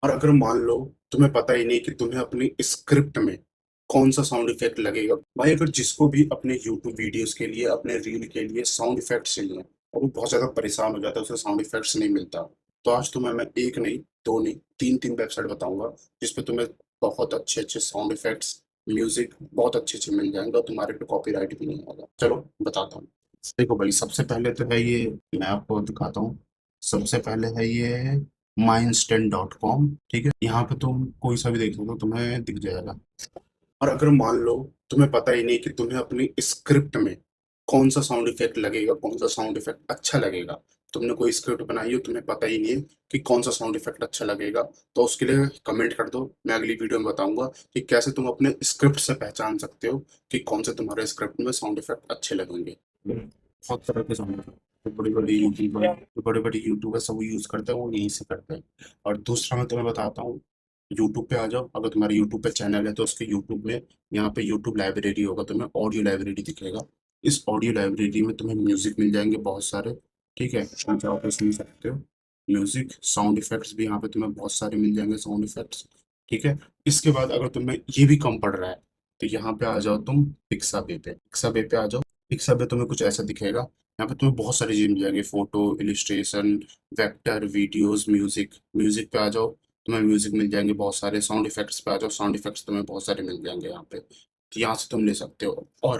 और अगर मान लो तुम्हें पता ही नहीं कि तुम्हें अपनी स्क्रिप्ट में कौन सा साउंड इफेक्ट लगेगा। भाई अगर जिसको भी अपने यूट्यूब वीडियोस के लिए अपने रील के लिए साउंड इफेक्ट्स चाहिए और वो बहुत ज्यादा परेशान हो जाता है, उसे साउंड इफेक्ट्स नहीं मिलता। तो आज तुम्हें मैं एक नहीं, दो नहीं, तीन तीन वेबसाइट बताऊंगा जिसपे तुम्हें बहुत अच्छे अच्छे साउंड इफेक्ट्स, म्यूजिक बहुत अच्छे अच्छे मिल जाएंगे और तुम्हारे पे कॉपीराइट भी नहीं होगा। चलो बताता हूँ। देखो भाई, सबसे पहले तो है ये, मैं आपको दिखाता हूँ। सबसे पहले है ये mindstant.com। ठीक है, यहाँ पे तुम कोई सा भी देख लो तो तुम्हें दिख जाएगा। और अगर मान लो तुम्हें पता ही नहीं कि तुम्हें अपनी स्क्रिप्ट में कौन सा साउंड इफेक्ट लगेगा, कौन सा साउंड इफेक्ट अच्छा लगेगा, तुमने कोई स्क्रिप्ट बनाई हो, तुम्हें पता ही नहीं है कि कौन सा साउंड इफेक्ट अच्छा लगेगा, तो उसके लिए कमेंट कर दो। मैं अगली वीडियो में बताऊंगा कि कैसे तुम अपने स्क्रिप्ट से पहचान सकते हो कि कौन से तुम्हारे स्क्रिप्ट में साउंड इफेक्ट अच्छे लगेंगे। बहुत तरह के साउंड इफेक्ट तो बड़े बड़े यूट्यूबर सब यूज करते हैं, वो यहीं से करते हैं। और दूसरा मैं तुम्हें बताता हूँ, यूट्यूब पे आ जाओ। अगर तुम्हारे यूट्यूब पे चैनल है तो उसके यूट्यूब में, यहाँ पे यूट्यूब लाइब्रेरी होगा, तुम्हें ऑडियो लाइब्रेरी दिखेगा। इस ऑडियो लाइब्रेरी में तुम्हें म्यूजिक मिल जाएंगे बहुत सारे। ठीक है, तुम चाहो तो सुन सकते हो म्यूजिक। साउंड इफेक्ट्स भी यहाँ पे तुम्हें बहुत सारे मिल जाएंगे, साउंड इफेक्ट्स। ठीक है, इसके बाद अगर तुम्हें ये भी कम पड़ रहा है तो यहाँ पे आ जाओ तुम पिक्साबे पे। पिक्साबे पे आ जाओ। पिक्साबे तुम्हें कुछ ऐसा दिखेगा, यहाँ पे तुम्हें बहुत सारी चीज मिल जाएंगी, photo, illustration, vector, videos, music. Music पे आ जाओ, तुम्हें म्यूजिक मिल जाएंगे बहुत सारे। साउंड इफेक्ट्स पे आ जाओ, साउंड इफेक्ट्स तुम्हें बहुत सारे मिल जाएंगे यहाँ पे, तो यहाँ से तुम ले सकते हो। और